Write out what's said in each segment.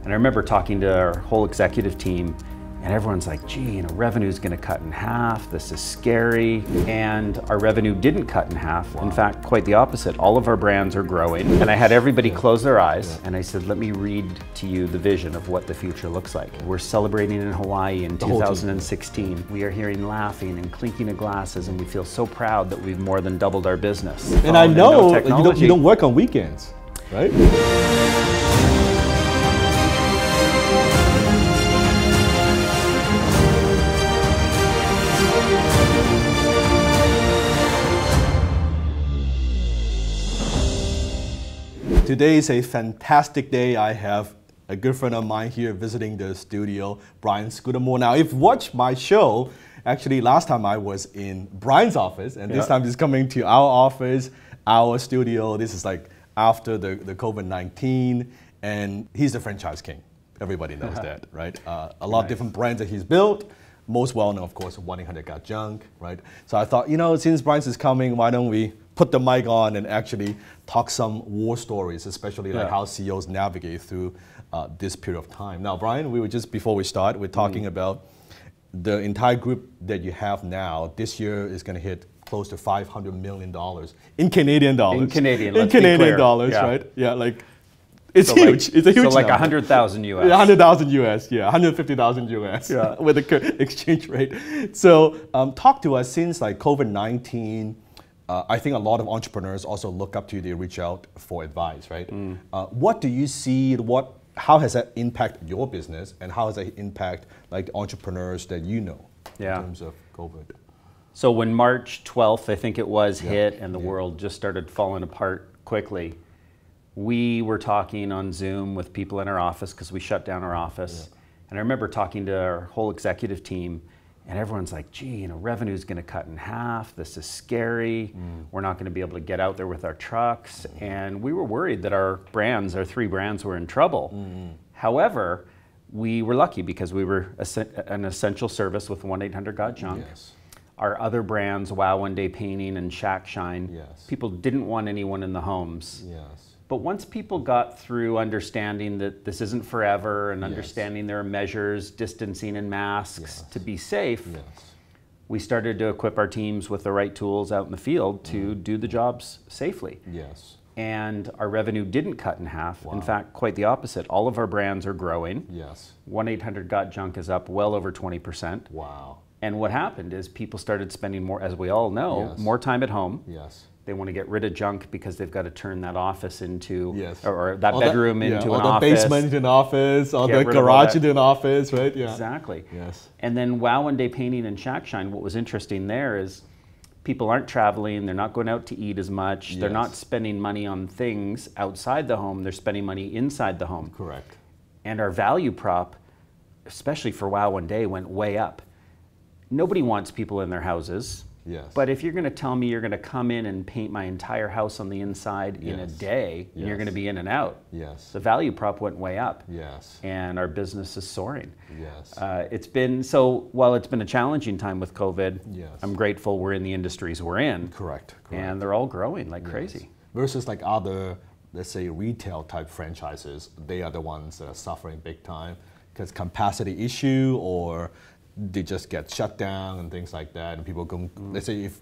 And I remember talking to our whole executive team, and everyone's like, gee, revenue's gonna cut in half, this is scary. And our revenue didn't cut in half. Wow. In fact, quite the opposite. All of our brands are growing. And I had everybody close their eyes, and I said, let me read to you the vision of what the future looks like. We're celebrating in Hawaii in 2016. We are hearing laughing and clinking of glasses, and we feel so proud that we've more than doubled our business. And I know you don't work on weekends, right? Today is a fantastic day. I have a good friend of mine here visiting the studio, Brian Scudamore. Now, if you watch my show, actually last time I was in Brian's office, and this time he's coming to our office, our studio. This is like after the COVID-19, and he's the franchise king. Everybody knows that, right? A lot of different brands that he's built. Most well-known, of course, 1-800-GOT-JUNK, right? So I thought, since Brian's is coming, why don't we put the mic on and actually talk some war stories, especially like how CEOs navigate through this period of time. Now, Brian, we were just, before we start, we're talking about the entire group that you have now. This year is going to hit close to $500 million in Canadian dollars. In Canadian, in Canadian dollars, right? Yeah, like, it's huge. It's a huge So like number. 100,000 US. Yeah, 100,000 US, yeah, 150,000 US with the exchange rate. So talk to us, since like COVID-19, I think a lot of entrepreneurs also look up to you, they reach out for advice, right? What do you see, how has that impacted your business, and how has that impact like entrepreneurs that you know in terms of COVID? So when March 12th, I think it was, hit and the world just started falling apart quickly, we were talking on Zoom with people in our office because we shut down our office. And I remember talking to our whole executive team, and everyone's like, gee, revenue's gonna cut in half, this is scary, we're not gonna be able to get out there with our trucks. And we were worried that our three brands were in trouble. However, we were lucky because we were an essential service with 1-800-GOT-JUNK. Our other brands, Wow One Day Painting and Shack Shine, people didn't want anyone in the homes. But once people got through understanding that this isn't forever and understanding there are measures, distancing and masks to be safe, we started to equip our teams with the right tools out in the field to do the jobs safely. And our revenue didn't cut in half. In fact, quite the opposite. All of our brands are growing. 1-800-GOT-JUNK is up well over 20%. Wow. And what happened is people started spending more, as we all know, more time at home. They want to get rid of junk because they've got to turn that office into, or that bedroom into an office. Or the basement into an office, or the garage into an office, right? Exactly. And then Wow One Day Painting and Shack Shine, what was interesting there is people aren't traveling, they're not going out to eat as much, they're not spending money on things outside the home, they're spending money inside the home. Correct. And our value prop, especially for Wow One Day, went way up. Nobody wants people in their houses. But if you're going to tell me you're going to come in and paint my entire house on the inside in a day, and you're going to be in and out, the value prop went way up. And our business is soaring. It's been, so while it's been a challenging time with COVID, I'm grateful we're in the industries we're in. Correct. And they're all growing like crazy. Versus like other, let's say, retail type franchises, they are the ones that are suffering big time because capacity issue, or they just get shut down and things like that, and people go, let's say if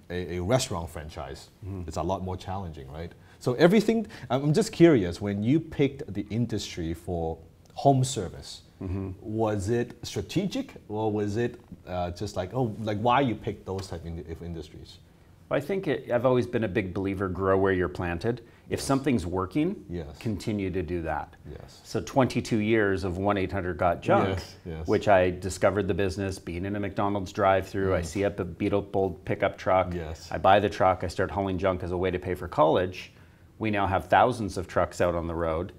a restaurant franchise, it's a lot more challenging, right? So everything, I'm just curious, when you picked the industry for home service, was it strategic, or was it just like, why you picked those type of industries? Well, I think I've always been a big believer, grow where you're planted. If something's working, continue to do that. So 22 years of 1-800-GOT-JUNK, which I discovered the business, being in a McDonald's drive-through, I see up a beat-up pickup truck, I buy the truck, I start hauling junk as a way to pay for college. We now have thousands of trucks out on the road.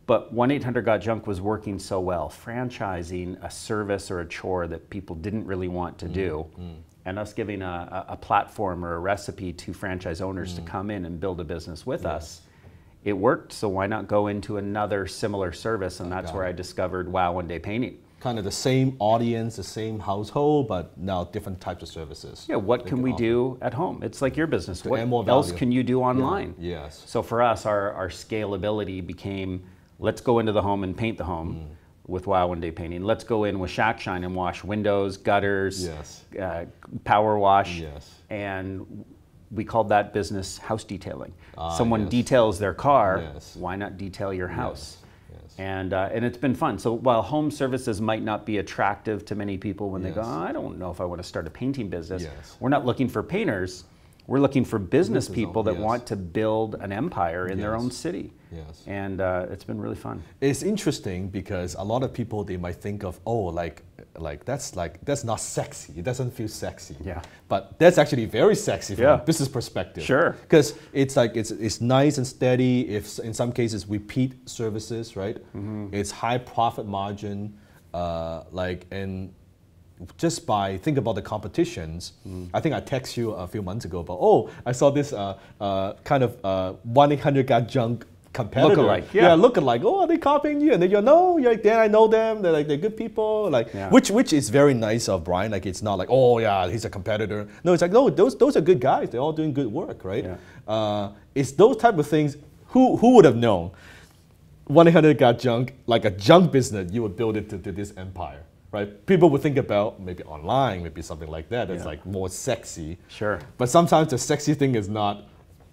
But 1-800-GOT-JUNK was working so well, franchising a service or a chore that people didn't really want to do. And us giving a platform or a recipe to franchise owners to come in and build a business with us, it worked. So why not go into another similar service? And that's where I discovered Wow One Day Painting. Kind of the same audience, the same household, but now different types of services. Yeah, what can we do at home? It's like your business. What else can you do online? Yes. So for us, our scalability became, Let's go into the home and paint the home with Wow One Day Painting. Let's go in with Shack Shine and wash windows, gutters, power wash. And we called that business house detailing. Someone details their car, why not detail your house? And it's been fun. So while home services might not be attractive to many people when they go, oh, I don't know if I want to start a painting business, we're not looking for painters. We're looking for business people that want to build an empire in their own city. And it's been really fun. It's interesting because a lot of people, they might think of, oh, that's not sexy. It doesn't feel sexy. But that's actually very sexy from a business perspective. Because it's like it's nice and steady. If in some cases repeat services, right? It's high profit margin, and just by think about the competitions. I think I texted you a few months ago about, oh, I saw this kind of 1-800-GOT-JUNK competitor. Lookalike, lookalike. Oh, are they copying you? And then you're no, you're like, then I know them. They're good people. Which is very nice of Brian. Like it's not like, oh yeah, he's a competitor. No, it's like, no, those are good guys. They're all doing good work, right? It's those type of things. Who would have known? 1-800-GOT-JUNK, like a junk business, you would build it to this empire. Right? People would think about maybe online, maybe something like that. That's like more sexy. But sometimes the sexy thing is not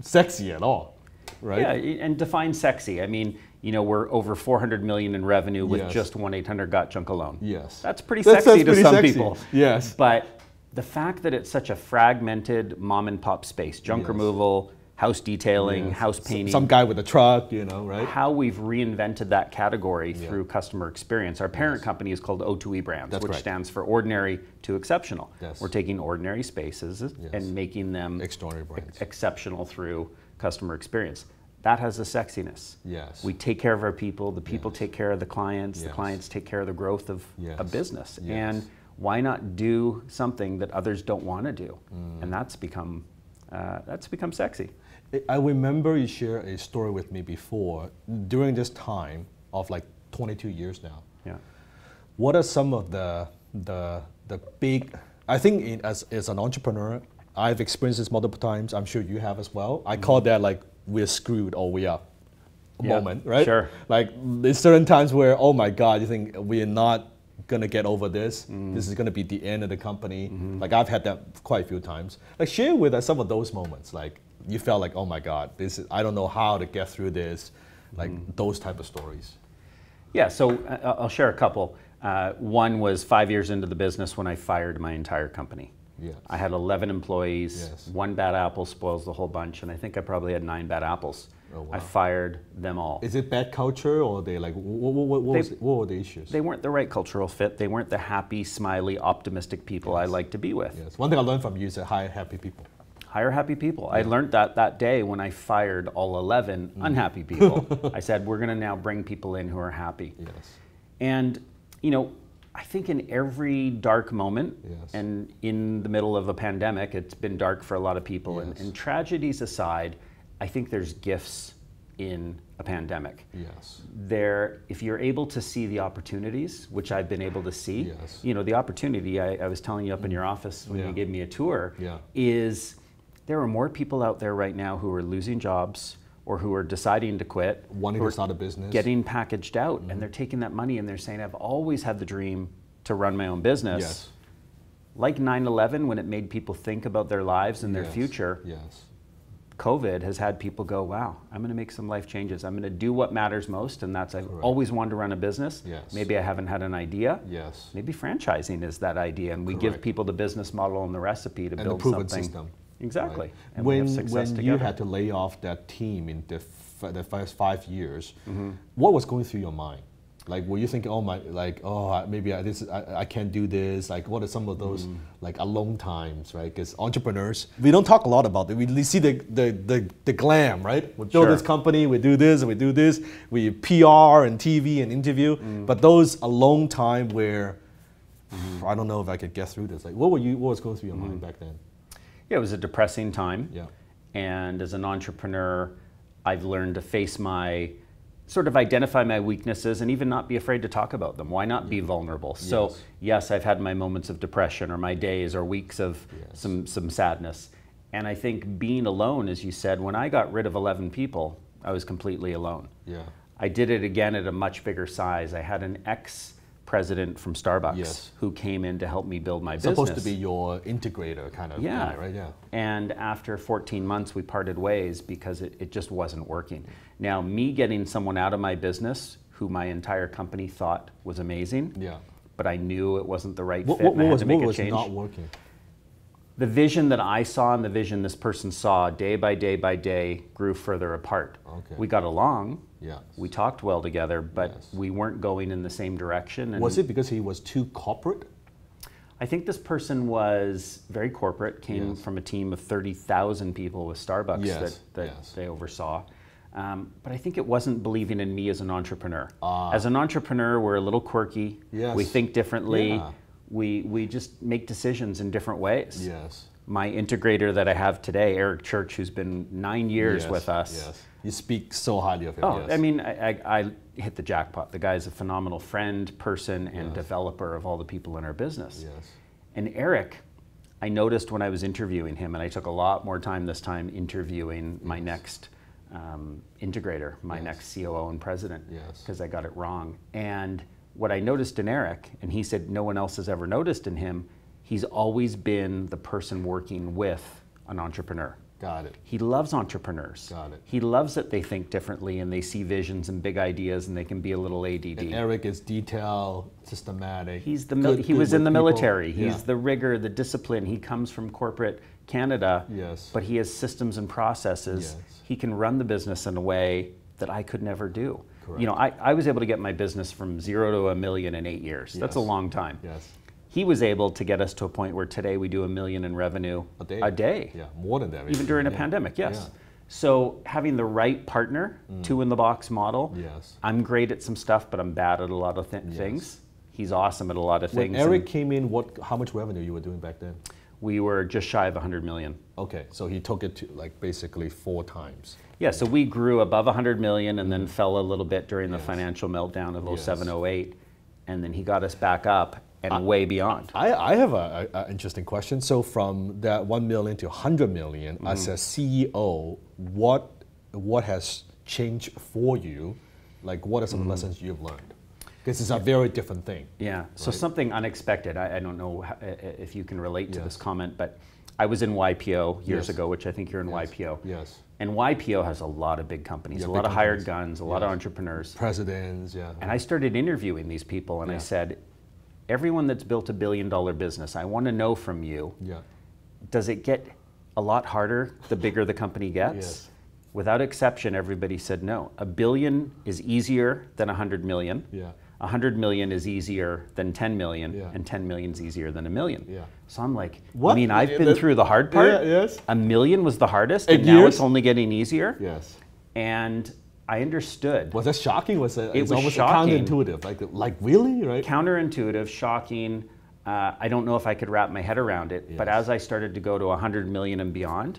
sexy at all, right? Yeah, and define sexy. I mean, we're over 400 million in revenue with just 1-800-GOT-JUNK alone. That's pretty sexy to some people. But the fact that it's such a fragmented mom and pop space, junk removal, house detailing, house painting. Some guy with a truck, right? How we've reinvented that category through customer experience. Our parent company is called O2E Brands, which stands for Ordinary to Exceptional. We're taking ordinary spaces and making them extraordinary brands. Exceptional through customer experience. That has a sexiness. We take care of our people, the people take care of the clients take care of the growth of a business. And why not do something that others don't want to do? And that's become sexy. I remember you shared a story with me before, during this time of like 22 years now. What are some of the big, I think as an entrepreneur, I've experienced this multiple times, I'm sure you have as well. I call that like we're screwed or we are moment, right? Like there's certain times where, oh my God, you think we're not gonna get over this. This is gonna be the end of the company. Like I've had that quite a few times. Like share with us some of those moments. Like you felt like, oh my God, I don't know how to get through this. Like those type of stories. Yeah, so I'll share a couple. One was 5 years into the business when I fired my entire company. I had 11 employees. One bad apple spoils the whole bunch, and I think I probably had 9 bad apples. I fired them all. Is it bad culture, or they like what were the issues? They weren't the right cultural fit. They weren't the happy, smiley, optimistic people I like to be with. One thing I learned from you is to hire happy people. Hire happy people. I learned that day when I fired all 11 unhappy people. I said, we're going to now bring people in who are happy. And I think in every dark moment, and in the middle of a pandemic, it's been dark for a lot of people. And tragedies aside, I think there's gifts in a pandemic. If you're able to see the opportunities, which I've been able to see, the opportunity I was telling you up in your office when you gave me a tour, is there are more people out there right now who are losing jobs or who are deciding to quit, wanting to start a business, getting packaged out, and they're taking that money and they're saying, I've always had the dream to run my own business. Like 9/11, when it made people think about their lives and their future, COVID has had people go, wow, I'm going to make some life changes. I'm going to do what matters most, and that's I've always wanted to run a business. Maybe I haven't had an idea. Maybe franchising is that idea, and we give people the business model and the recipe to build proven something. System. Exactly. And when you had to lay off that team in the first 5 years, what was going through your mind? Like, were you thinking, maybe I can't do this? Like, what are some of those like alone times, right? Because entrepreneurs, we don't talk a lot about it. We see the glam, right? We build this company, we do this, and we do this. We PR and TV and interview. But those alone time where I don't know if I could get through this. Like, what was going through your mind back then? Yeah, it was a depressing time. And as an entrepreneur, I've learned to face identify my weaknesses and even not be afraid to talk about them. Why not be vulnerable? So yes, I've had my moments of depression or my days or weeks of some sadness. And I think being alone, as you said, when I got rid of 11 people, I was completely alone. I did it again at a much bigger size. I had an ex-president from Starbucks Yes. who came in to help me build my business. Supposed to be your integrator kind of guy, right? Yeah. And after 14 months, we parted ways because it just wasn't working. Now, me getting someone out of my business who my entire company thought was amazing, Yeah. but I knew it wasn't the right What, fit and I had was, to make what a was change. not working? The vision that I saw and the vision this person saw day by day grew further apart. Okay. We got along, Yeah. we talked well together, but Yes. we weren't going in the same direction. And Was it because he was too corporate? I think this person was very corporate, came Yes. from a team of 30,000 people with Starbucks Yes, that yes. they oversaw. But I think it wasn't believing in me as an entrepreneur. Ah. As an entrepreneur, we're a little quirky. Yes. We think differently. Yeah. We just make decisions in different ways. Yes. My integrator that I have today, Eric Church, who's been 9 years Yes, with us. Yes. You speak so highly of him. Oh, yes. I mean, I hit the jackpot. The guy's a phenomenal friend, person, and Yes. developer of all the people in our business. Yes. And Eric, I noticed when I was interviewing him, and I took a lot more time this time interviewing my next integrator, my Yes. next COO and president, Yes. because I got it wrong. And what I noticed in Eric, and he said no one else has ever noticed in him, he's always been the person working with an entrepreneur. Got it. He loves entrepreneurs. Got it. He loves that they think differently and they see visions and big ideas and they can be a little ADD. And Eric is detailed, systematic. He was good in the with military. people. He's the rigor, the discipline. He comes from corporate Canada, Yes. but he has systems and processes. Yes. He can run the business in a way that I could never do. Correct. You know, I was able to get my business from 0 to $1 million in 8 years. That's a Yes. long time. Yes. He was able to get us to a point where today we do $1 million in revenue a day. Yeah, more than that. Even during a Yeah. pandemic, yes. Yeah. So having the right partner, two in the box model. Yes. I'm great at some stuff, but I'm bad at a lot of things. He's awesome at a lot of When things. Eric and came in, how much revenue you were doing back then? we were just shy of 100 million. Okay, so he took it to like basically 4 times. Yeah, so we grew above 100 million and then fell a little bit during the Yes. financial meltdown of Yes. 07, 08. And then he got us back up and way beyond. I have an interesting question. So from that 1 million to 100 million, as a CEO, what has changed for you? Like, what are some lessons you've learned? Because it's a very different thing. Yeah, so something unexpected. I don't know if you can relate to Yes. this comment, but I was in YPO years Yes. ago, which I think you're in Yes. YPO. Yes. And YPO has a lot of big companies, Yeah, a big lot of hired companies. guns, a lot of Yes. entrepreneurs. Presidents, yeah. And I started interviewing these people and I Yeah. said, everyone that's built $1 billion business, I want to know from you, Yeah. does it get a lot harder the bigger the company gets? Yes. Without exception, everybody said no. $1 billion is easier than 100 million. Yeah. 100 million is easier than 10 million, Yeah. and 10 million is easier than $1 million. Yeah. So I'm like, What? I mean, I've Yeah, been that- through the hard part. Yeah, yes. $1 million was the hardest, 8 and now years? it's only getting easier. Yes. And I understood. Was that shocking? It's was almost shocking. counterintuitive. Like really, right? Counterintuitive, shocking. I don't know if I could wrap my head around it, but Yes. as I started to go to 100 million and beyond,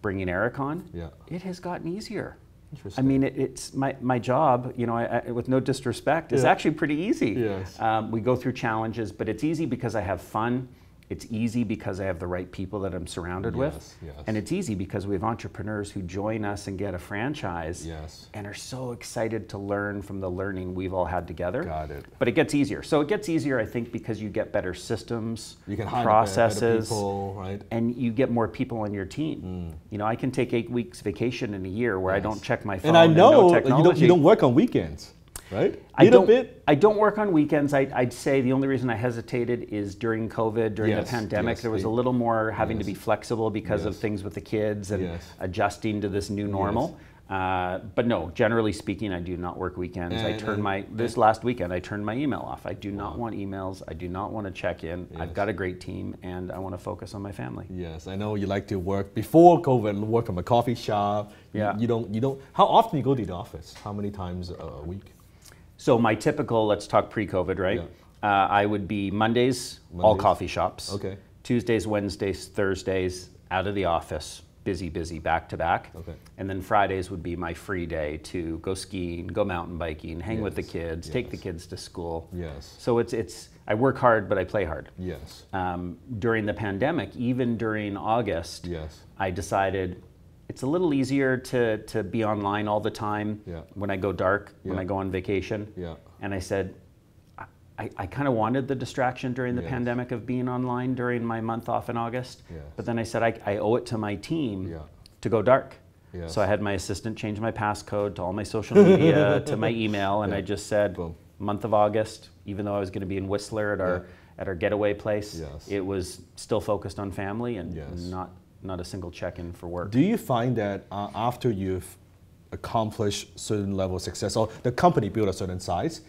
bringing Eric on, Yeah. it has gotten easier. I Interesting. mean, it's my job, you know, with no disrespect, is Yeah. actually pretty easy. Yes. We go through challenges, but it's easy because I have fun. It's easy because I have the right people that I'm surrounded with. Yes. And it's easy because we have entrepreneurs who join us and get a franchise Yes. and are so excited to learn from the learning we've all had together. Got it. But it gets easier. So it gets easier, I think, because you get better systems, You can hire processes, better people, right? and you get more people on your team. You know, I can take 8 weeks vacation in a year where I don't check my phone And I know no you technology. don't work on weekends, right? I don't, bit. I don't work on weekends. I'd say the only reason I hesitated is during COVID, during Yes, the pandemic, yes, there was a the- little more having to yes. be flexible because of Yes. things with the kids and Yes. adjusting to this new normal. But no, generally speaking, I do not work weekends. This last weekend, I turned my email off. I do not want emails. I do not want to check in. I've Yes. got a great team and I want to focus on my family. Yes, I know you like to work before COVID. Work from a coffee shop. Yeah. You don't. How often you go to the office? How many times a week? So my typical, let's talk pre-COVID, right? Yeah. I would be Mondays, all Mondays. coffee shops. Okay. Tuesdays, Wednesdays, Thursdays, out of the office, busy, back to back. Okay. And then Fridays would be my free day to go skiing, go mountain biking, hang with the Yes. kids, take the Yes. kids to school. Yes. So it's I work hard, but I play hard. Yes. During the pandemic, even during August, Yes. I decided it's a little easier to be online all the time when I go dark, when I go on vacation. And I said, I kind of wanted the distraction during the pandemic of being online during my month off in August. But then I said, I owe it to my team to go dark. So I had my assistant change my passcode to all my social media, to my email, and I just said, boom. Month of August, even though I was going to be in Whistler at our getaway place, it was still focused on family and not a single check-in for work. Do you find that after you've accomplished certain level of success, or the company built a certain size,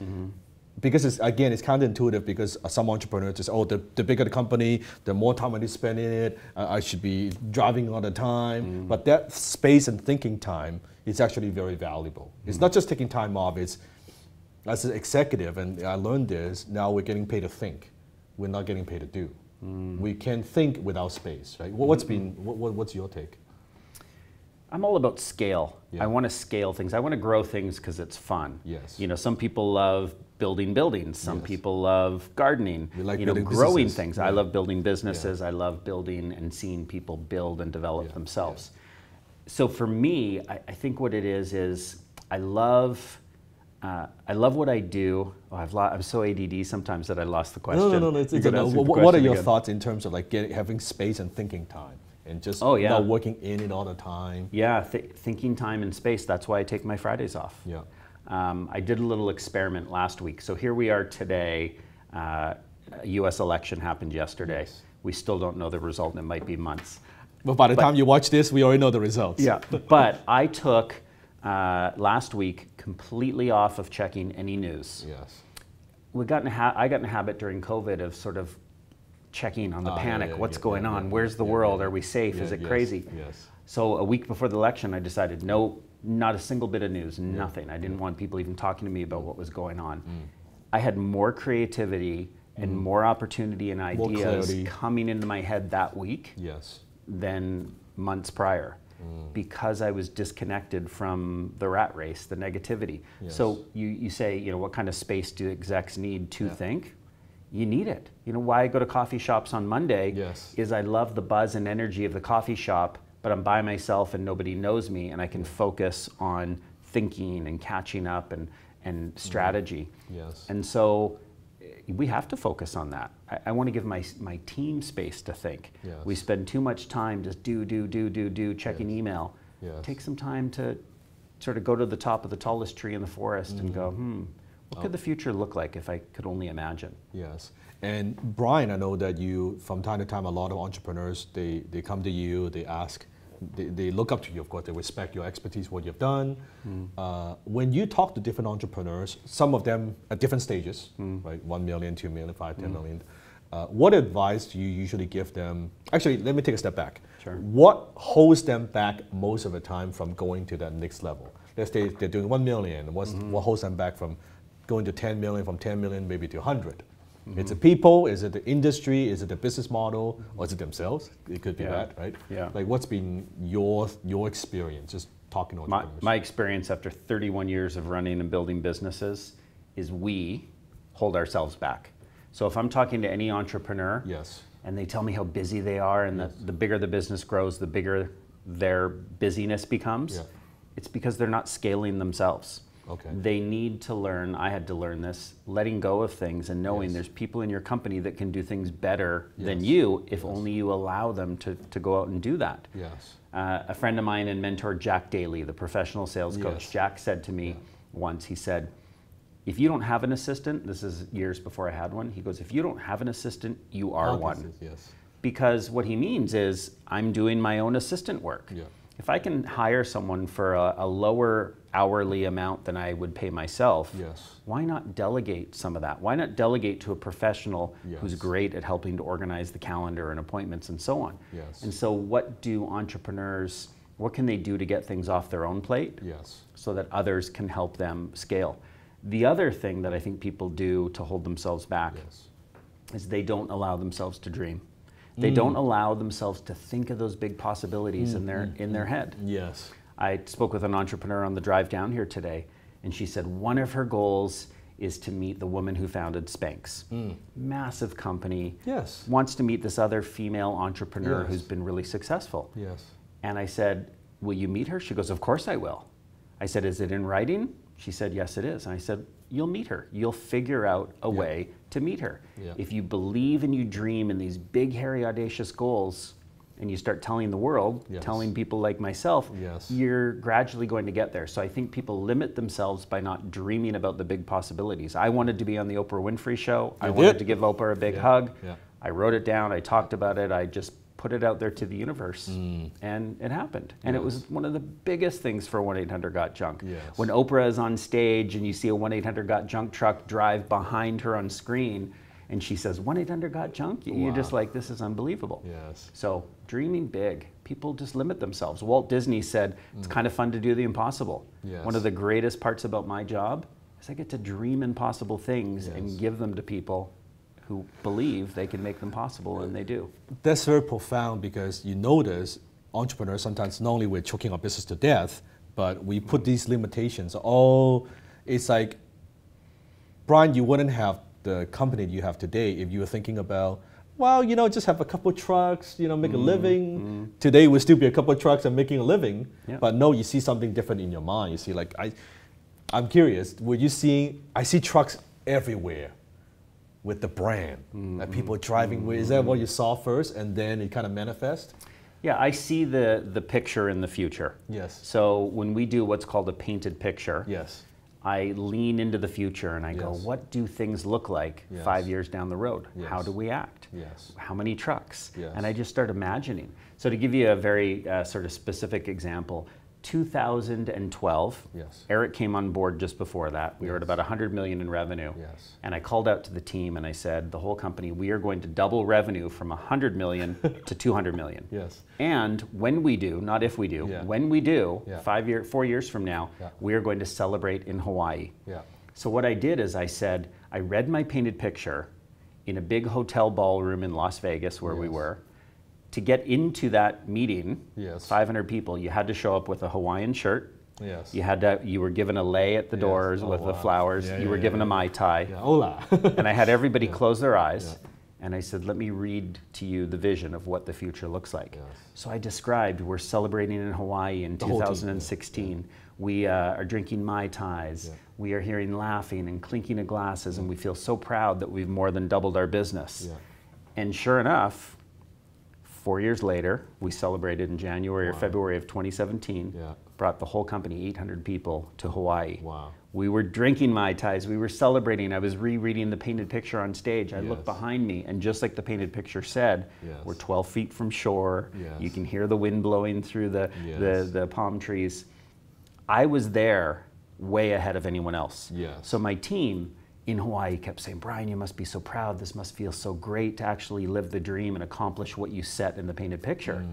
because it's counterintuitive, because some entrepreneurs just, the bigger the company, the more time I need to spend in it, I should be driving all the time. But that space and thinking time is actually very valuable. It's not just taking time off, it's, as an executive, and I learned this, now we're getting paid to think. We're not getting paid to do. We can think without space, right? What's your take? I'm all about scale. I want to scale things. I want to grow things because it's fun. You know, some people love building buildings. Some people love gardening. We like growing businesses. things. I love building businesses. I love building and seeing people build and develop themselves. So for me, I think what it is I love what I do. I'm so ADD sometimes that I lost the question. No. What are your thoughts in terms of like having space and thinking time? And just not working in it all the time. Thinking time and space. That's why I take my Fridays off. I did a little experiment last week. So here we are today. A U.S. election happened yesterday. We still don't know the result, and it might be months. But by the time you watch this, we already know the results. But I took last week completely off of checking any news. I got in a habit during COVID of sort of checking on the panic. What's going on? Where's the world? Are we safe? Is it crazy? So a week before the election, I decided, no, not a single bit of news, nothing. I didn't want people even talking to me about what was going on. I had more creativity and more opportunity and ideas coming into my head that week than months prior. Because I was disconnected from the rat race, the negativity. So you say, you know, what kind of space do execs need to think? You need it. You know, why I go to coffee shops on Monday is I love the buzz and energy of the coffee shop, but I'm by myself and nobody knows me, and I can focus on thinking and catching up and strategy. And so we have to focus on that. I want to give my team space to think. We spend too much time just do, checking email. Take some time to sort of go to the top of the tallest tree in the forest and go, what could the future look like if I could only imagine? And Brian, I know that you, from time to time, a lot of entrepreneurs, they come to you, they ask, they look up to you, of course, they respect your expertise, what you've done. When you talk to different entrepreneurs, some of them at different stages, right? 1 million, 2 million, 5, 10 million. What advice do you usually give them? Actually, let me take a step back. What holds them back most of the time from going to that next level? Let's say they're doing 1 million. What holds them back from going to 10 million, from 10 million maybe to 100? It's the people, is it the industry, is it the business model, or is it themselves? It could be that, right? Like, what's been your experience, just talking to entrepreneurs? My experience after 31 years of running and building businesses is we hold ourselves back. So if I'm talking to any entrepreneur, and they tell me how busy they are, and the bigger the business grows, the bigger their busyness becomes, it's because they're not scaling themselves. They need to learn, I had to learn this, letting go of things and knowing there's people in your company that can do things better than you if only you allow them to go out and do that. A friend of mine and mentor, Jack Daly, the professional sales coach, Jack said to me once, he said, if you don't have an assistant, this is years before I had one, he goes, if you don't have an assistant, you are one. Because what he means is, I'm doing my own assistant work. If I can hire someone for a lower hourly amount than I would pay myself, why not delegate some of that? Why not delegate to a professional who's great at helping to organize the calendar and appointments and so on? And so what do entrepreneurs, what can they do to get things off their own plate so that others can help them scale? The other thing that I think people do to hold themselves back is they don't allow themselves to dream. They don't allow themselves to think of those big possibilities in their head. I spoke with an entrepreneur on the drive down here today, and she said one of her goals is to meet the woman who founded Spanx. Massive company, wants to meet this other female entrepreneur who's been really successful. And I said, will you meet her? She goes, of course I will. I said, is it in writing? She said, yes, it is. And I said, you'll meet her. You'll figure out a way to meet her. Yeah. If you believe and you dream in these big, hairy, audacious goals, and you start telling the world, telling people like myself, you're gradually going to get there. So I think people limit themselves by not dreaming about the big possibilities. I wanted to be on the Oprah Winfrey Show. I wanted to give Oprah a big hug. I wrote it down. I talked about it. I just put it out there to the universe, and it happened. And it was one of the biggest things for 1-800-GOT-JUNK. When Oprah is on stage and you see a 1-800-GOT-JUNK truck drive behind her on screen, and she says, 1-800-GOT-JUNK, you're just like, this is unbelievable. So dreaming big, people just limit themselves. Walt Disney said, it's kind of fun to do the impossible. One of the greatest parts about my job is I get to dream impossible things and give them to people who believe they can make them possible, and they do. That's very profound, because you notice entrepreneurs sometimes not only we're choking our business to death, but we put these limitations. Oh, it's like, Brian, you wouldn't have the company you have today if you were thinking about, well, you know, just have a couple trucks, you know, make a living. Today we'll still be a couple of trucks and making a living, but no, you see something different in your mind. You see, like, I'm curious, were you seeing, I see trucks everywhere with the brand that people are driving with. Is that what you saw first, and then it kind of manifests? Yeah, I see the picture in the future. So when we do what's called a painted picture, I lean into the future and I go, what do things look like 5 years down the road? How do we act? How many trucks? And I just start imagining. So to give you a very sort of specific example, 2012, Eric came on board just before that. We were at about 100 million in revenue. And I called out to the team and I said, the whole company, we are going to double revenue from 100 million to 200 million. And when we do, not if we do, when we do, 4 years from now, we are going to celebrate in Hawaii. So what I did is I said, I read my painted picture in a big hotel ballroom in Las Vegas where we were. To get into that meeting, 500 people, you had to show up with a Hawaiian shirt. You were given a lei at the doors with the flowers. You were given a Mai Tai. And I had everybody close their eyes. And I said, let me read to you the vision of what the future looks like. So I described, we're celebrating in Hawaii in 2016. We are drinking Mai Tais. We are hearing laughing and clinking of glasses. And we feel so proud that we've more than doubled our business. And sure enough, 4 years later, we celebrated in January or February of 2017, brought the whole company, 800 people, to Hawaii. We were drinking Mai Tais, we were celebrating. I was rereading the painted picture on stage. I looked behind me, and just like the painted picture said, we're 12 feet from shore. You can hear the wind blowing through the palm trees. I was there way ahead of anyone else. So my team in Hawaii kept saying, Brian, you must be so proud. This must feel so great to actually live the dream and accomplish what you set in the painted picture.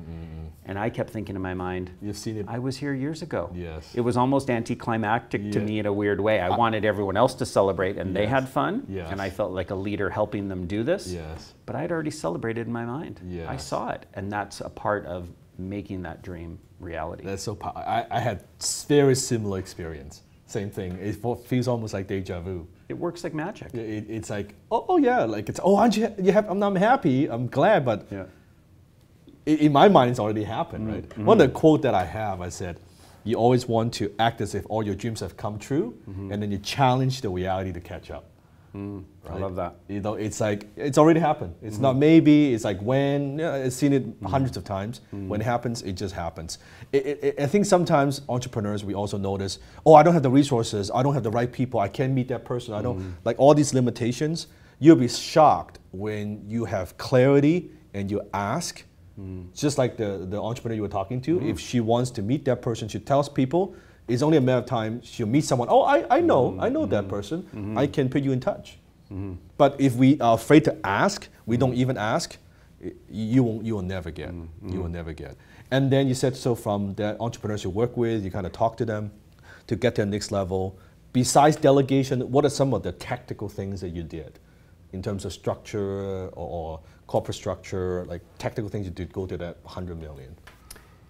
And I kept thinking in my mind, you've seen it. I was here years ago. It was almost anticlimactic to me in a weird way. I wanted everyone else to celebrate, and they had fun, and I felt like a leader helping them do this. But I'd already celebrated in my mind. I saw it, and that's a part of making that dream reality. That's so powerful. I had very similar experience. Same thing. It feels almost like deja vu. It works like magic. It's like, oh yeah, like it's, oh, aren't you happy? I'm happy, I'm glad, but in my mind, it's already happened, right? One of the quote that I have, I said, you always want to act as if all your dreams have come true, and then you challenge the reality to catch up. Right? I love that. You know, it's like, it's already happened. It's not maybe, it's like when. I've seen it hundreds of times. When it happens, it just happens. I think sometimes entrepreneurs, we also notice, oh, I don't have the resources, I don't have the right people, I can't meet that person, I don't, like all these limitations. You'll be shocked when you have clarity and you ask, just like the entrepreneur you were talking to, if she wants to meet that person, she tells people, it's only a matter of time, she'll meet someone, oh, I know that person, I can put you in touch. But if we are afraid to ask, we don't even ask, you will never get, you will never get. And then you said, so from the entrepreneurs you work with, you kind of talk to them to get to the next level. Besides delegation, what are some of the tactical things that you did in terms of structure or corporate structure, like tactical things you did go to that 100 million?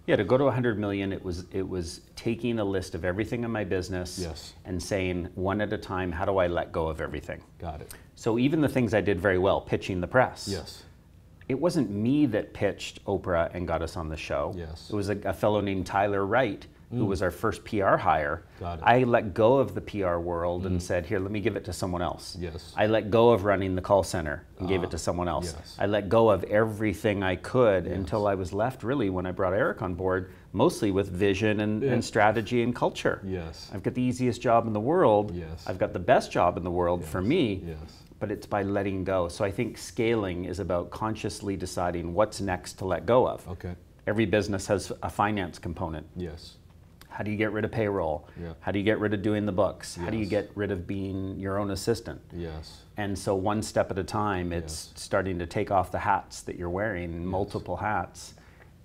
Yeah, to go to 100 million, it was taking a list of everything in my business and saying one at a time, how do I let go of everything? Got it. So even the things I did very well, pitching the press. it wasn't me that pitched Oprah and got us on the show. Yes. It was a fellow named Tyler Wright, who was our first PR hire. Got it. I let go of the PR world and said, here, let me give it to someone else. Yes. I let go of running the call center and gave it to someone else. Yes. I let go of everything I could until I was left, really, when I brought Eric on board, mostly with vision and strategy and culture. Yes. I've got the easiest job in the world. Yes. I've got the best job in the world for me. Yes. But it's by letting go. So I think scaling is about consciously deciding what's next to let go of. Okay. Every business has a finance component. Yes. How do you get rid of payroll? Yeah. How do you get rid of doing the books? How do you Yes. get rid of being your own assistant? Yes. And so one step at a time, it's starting to take off the hats that you're wearing, multiple hats,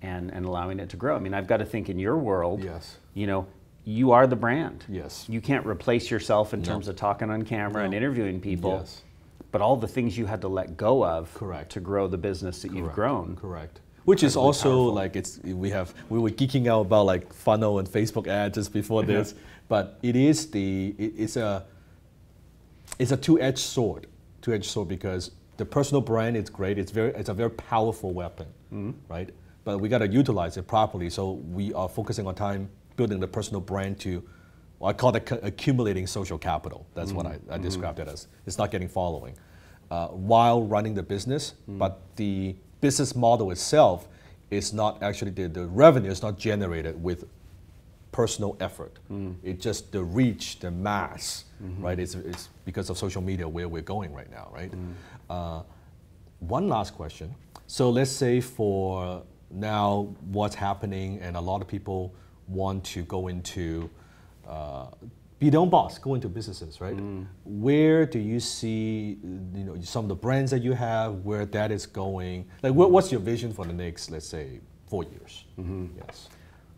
and allowing it to grow. I mean, I've got to think in your world, Yes. you know, you are the brand. Yes. You can't replace yourself in terms of talking on camera and interviewing people. Yes. But all the things you had to let go of Correct. to grow the business that you've grown. Correct. Which is also powerful. like we were geeking out about like funnel and Facebook ads just before this, but it's a two-edged sword. Because the personal brand is great. It's a very powerful weapon, right? But we got to utilize it properly. So we are focusing on time building the personal brand to, well, I call it accumulating social capital. That's what I described it as. It's not getting following while running the business, but the business model itself is not actually, the revenue is not generated with personal effort. It's just the reach, the mass, right? It's because of social media where we're going right now, right? One last question. So let's say for now what's happening, and a lot of people want to go into, be their own boss, go into businesses, right? Where do you see, some of the brands that you have, where that is going? Like, what's your vision for the next, let's say, 4 years? Yes.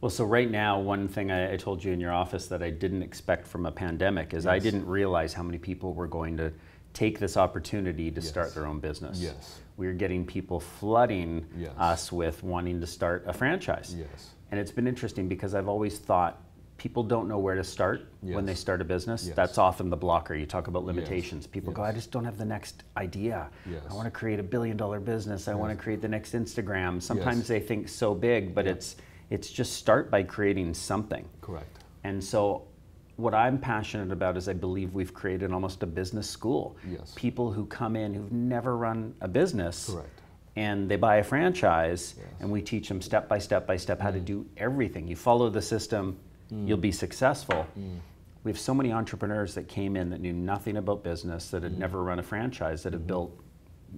Well, so right now, one thing I told you in your office that I didn't expect from a pandemic is I didn't realize how many people were going to take this opportunity to start their own business. Yes. We were getting people flooding us with wanting to start a franchise. Yes. And it's been interesting because I've always thought people don't know where to start when they start a business. That's often the blocker. You talk about limitations. People go, I just don't have the next idea. I want to create $1 billion business. I want to create the next Instagram. Sometimes they think so big, but it's just start by creating something. Correct. And so what I'm passionate about is I believe we've created almost a business school. Yes. People who come in who've never run a business. Correct. And they buy a franchise, and we teach them step by step how to do everything. You follow the system, you'll be successful. We have so many entrepreneurs that came in that knew nothing about business, that had never run a franchise, that have built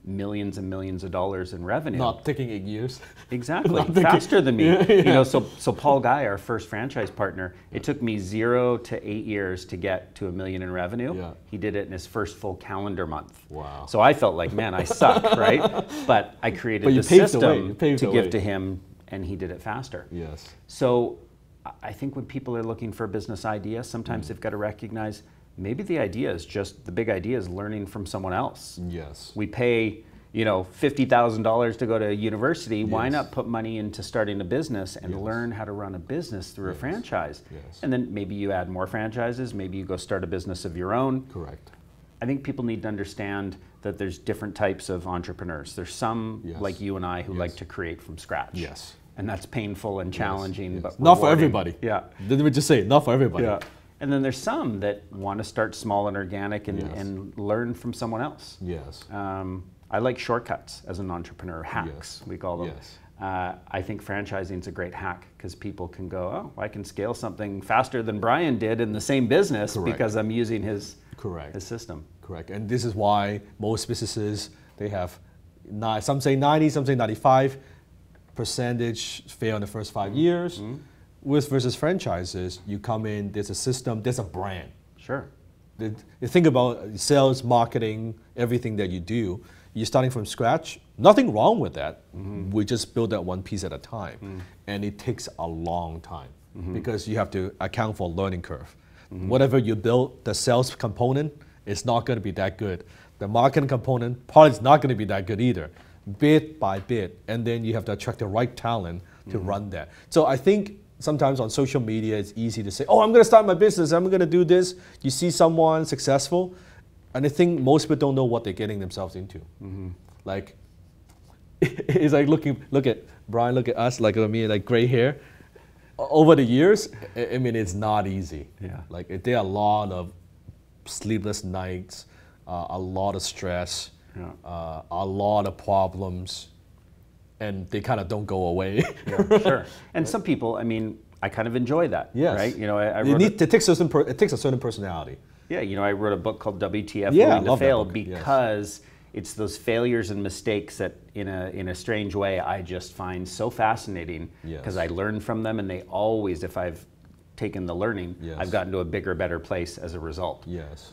millions and millions of dollars in revenue. Not taking 8 years. Exactly, faster than me. So Paul Guy, our first franchise partner, it took me 0 to 8 years to get to $1 million in revenue. He did it in his first full calendar month. Wow. So I felt like, man, I suck, right? But I created the system to give to him, and he did it faster. Yes. So I think when people are looking for a business idea, sometimes they've got to recognize maybe the idea is just, the big idea is learning from someone else. Yes. We pay, $50,000 to go to university. Why not put money into starting a business and learn how to run a business through a franchise? Yes. And then maybe you add more franchises, maybe you go start a business of your own. Correct. I think people need to understand that there's different types of entrepreneurs. There's some like you and I who like to create from scratch. Yes. And that's painful and challenging, but not for rewarding. everybody. Yeah. Didn't we just say not for everybody? Yeah. And then there's some that want to start small and organic and learn from someone else. Yes. I like shortcuts as an entrepreneur, hacks, we call them. Yes. I think franchising is a great hack because people can go, I can scale something faster than Brian did in the same business because I'm using his system. Correct. And this is why most businesses, they have, some say 90, some say 95% fail in the first 5 years. With versus franchises, you come in, there's a system, there's a brand. Sure. You think about sales, marketing, everything that you do, you're starting from scratch. Nothing wrong with that. We just build that one piece at a time. And it takes a long time because you have to account for a learning curve. Whatever you build, the sales component is not going to be that good. The marketing component, probably is not going to be that good either, bit by bit. And then you have to attract the right talent to run that. So I think sometimes on social media, it's easy to say, I'm going to start my business, I'm going to do this. You see someone successful, and I think most people don't know what they're getting themselves into. Like, it's like look at Brian, look at us, like me, like gray hair. Over the years, I mean, it's not easy. Yeah. Like there are a lot of sleepless nights, a lot of stress, a lot of problems, and they kind of don't go away. Yeah, sure. And some people, I mean, I kind of enjoy that. Yes. Right. You know, it takes a certain personality. Yeah. You know, I wrote a book called WTF Yeah, Willing to Fail yes. because it's those failures and mistakes that, in a strange way, I just find so fascinating because I learn from them, and they always, if I've taken the learning, I've gotten to a bigger, better place as a result. Yes.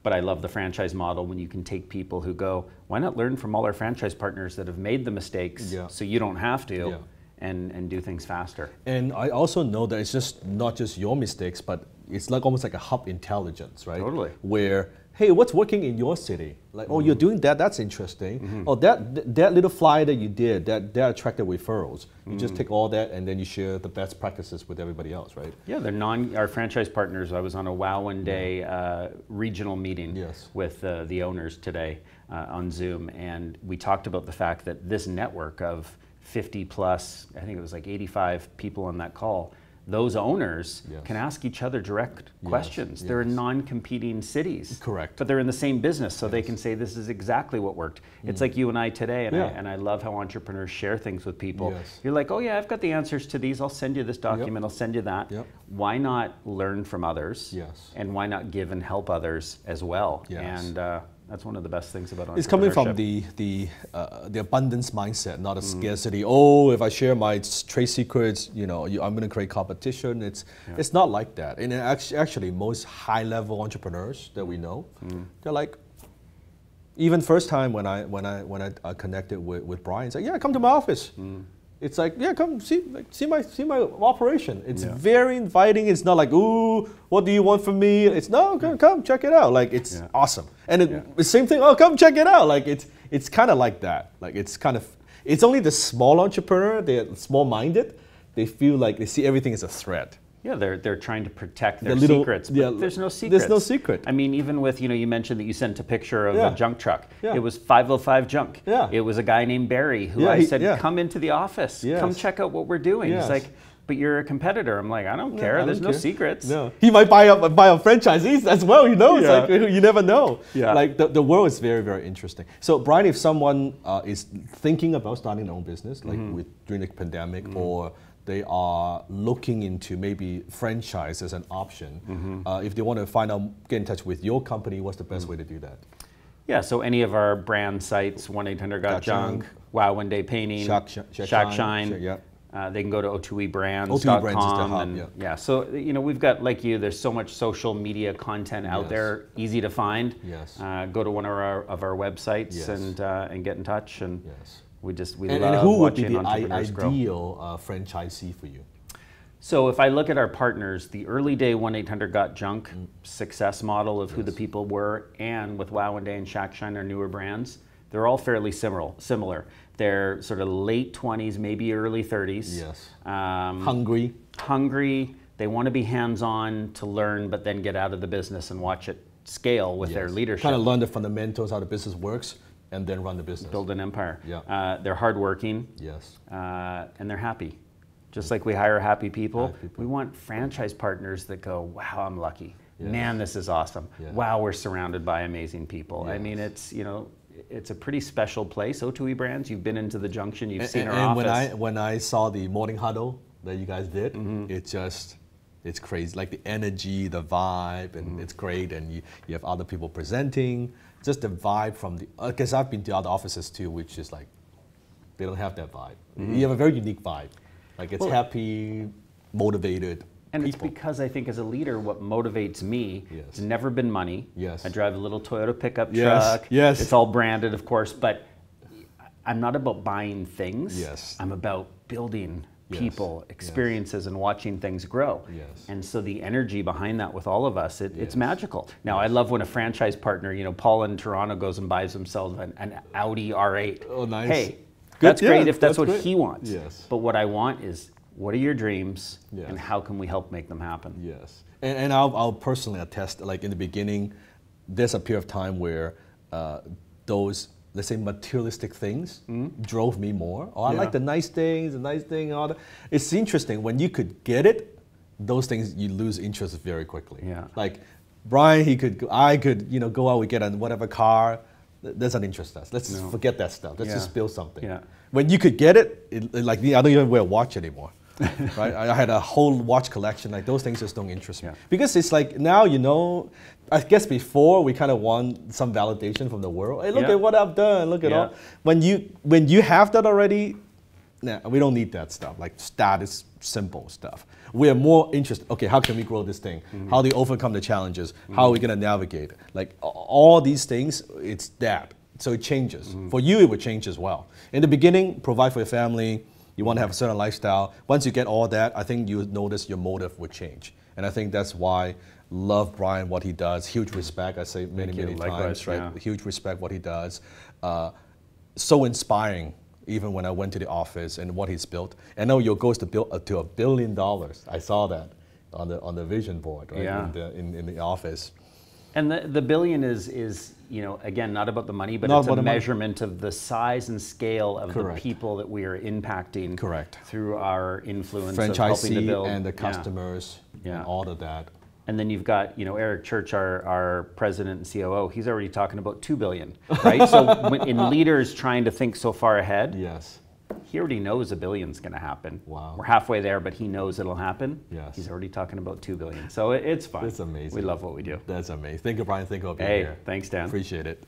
But I love the franchise model when you can take people who go, why not learn from all our franchise partners that have made the mistakes so you don't have to, and do things faster. And I also know that it's just not just your mistakes, but it's like almost like a hub intelligence, right? Totally. Where, hey, what's working in your city? Like, oh, you're doing that, that's interesting. Oh, that little flyer that you did, that attracted referrals. You just take all that and then you share the best practices with everybody else, right? Yeah, they're our franchise partners. I was on a Wow One Day regional meeting with the owners today on Zoom, and we talked about the fact that this network of 50 plus, I think it was like 85 people on that call, those owners can ask each other direct questions. They're in non-competing cities. Correct. But they're in the same business, so they can say this is exactly what worked. It's like you and I today, and I love how entrepreneurs share things with people. You're like, oh yeah, I've got the answers to these. I'll send you this document. I'll send you that. Why not learn from others? And why not give and help others as well? And that's one of the best things about entrepreneurship. It's coming from the abundance mindset, not a scarcity. Oh, if I share my trade secrets, you know, I'm going to create competition. It's not like that. And actually, most high-level entrepreneurs that we know, they're like, even first time when I connected with Brian, it's like, yeah, come to my office. It's like, yeah, come see my operation. It's very inviting. It's not like, ooh, what do you want from me? It's no, come check it out. Like it's awesome. And the same thing. Oh, come check it out. Like it's kind of like that. Like it's only the small entrepreneur. They're small-minded. They feel like they see everything as a threat. Yeah, they're trying to protect their secrets, but there's no secrets. There's no secret. I mean, even with, you mentioned that you sent a picture of a junk truck. It was 505 junk. It was a guy named Barry who I said, come into the office. Come check out what we're doing. He's like, but you're a competitor. I'm like, I don't care. There's no secrets. No. He might buy a franchisee as well, It's like, you never know. Like the world is very, very interesting. So Brian, if someone is thinking about starting their own business, like during the pandemic, or they are looking into maybe franchise as an option. If they want to get in touch with your company, what's the best way to do that? Yeah, so any of our brand sites, 1-800-GOT-JUNK, Wow One Day Painting, Shack Shine. They can go to o2ebrands.com. So we've got, like you, there's so much social media content out there, easy to find. Go to one of our websites and get in touch. And we love who would be watching the entrepreneurs grow. ideal franchisee for you? So if I look at our partners, the early day 1-800-GOT-JUNK success model of who the people were, and with Wow One Day and Shack Shine, our newer brands, they're all fairly similar. They're sort of late 20s, maybe early 30s. Hungry. They want to be hands-on to learn, but then get out of the business and watch it scale with their leadership. Kind of learn the fundamentals, how the business works, and then run the business. Build an empire. They're hardworking. And they're happy. Just like we hire happy people, we want franchise partners that go, wow, I'm lucky. Man, this is awesome. Wow, we're surrounded by amazing people. I mean, it's a pretty special place. O2E Brands, you've been into the Junction, you've seen our office. When I saw the morning huddle that you guys did, it's crazy. Like the energy, the vibe, and it's great. And you have other people presenting. Just the vibe from because I've been to other offices too, which is like, they don't have that vibe. You have a very unique vibe. Like it's happy, motivated. And it's because I think as a leader, what motivates me, it's never been money. I drive a little Toyota pickup truck. It's all branded, of course, but I'm not about buying things. I'm about building people, experiences, and watching things grow. And so the energy behind that with all of us, it's magical. Now, I love when a franchise partner, Paul in Toronto goes and buys himself an Audi R8. Oh, nice. Hey, that's great if that's what he wants. But what I want is, what are your dreams, and how can we help make them happen? And I'll personally attest, like in the beginning, there's a period of time where those let's say, materialistic things drove me more. Oh, I like the nice things, all that. It's interesting, when you could get it, those things, you lose interest very quickly. Yeah. Like Brian, I could, go out, we get a whatever car, that doesn't interest us. Let's forget that stuff. Let's just build something. Yeah. When you could get it, like I don't even wear a watch anymore. Right? I had a whole watch collection. Like those things just don't interest me. Because it's like now, I guess before we kind of want some validation from the world. Hey, look at what I've done. Look at all. When you have that already, nah, we don't need that stuff. Like status, simple stuff. We are more interested. Okay, how can we grow this thing? How do we overcome the challenges? How are we gonna navigate? Like all these things, it's that. So it changes. For you, it would change as well. In the beginning, provide for your family. You want to have a certain lifestyle. Once you get all that, I think you notice your motive would change. And I think that's why love Brian, what he does. Huge respect, I say many times, right? Yeah. Huge respect what he does. So inspiring, even when I went to the office and what he's built. I know your goal is to build to $1 billion. I saw that on the vision board, right? Yeah. In the office. And the billion is again, not about the money, but it's a measurement of the size and scale of the people that we are impacting through our influence of helping to build. And the customers and all of that. And then you've got, Eric Church, our president and COO, he's already talking about 2 billion, right? So in leaders trying to think so far ahead, he already knows $1 billion's going to happen. Wow. We're halfway there, but he knows it'll happen. Yes. He's already talking about 2 billion. So it's fun. It's amazing. We love what we do. That's amazing. Thank you, Brian. Thank you for being here. Thanks, Dan. Appreciate it.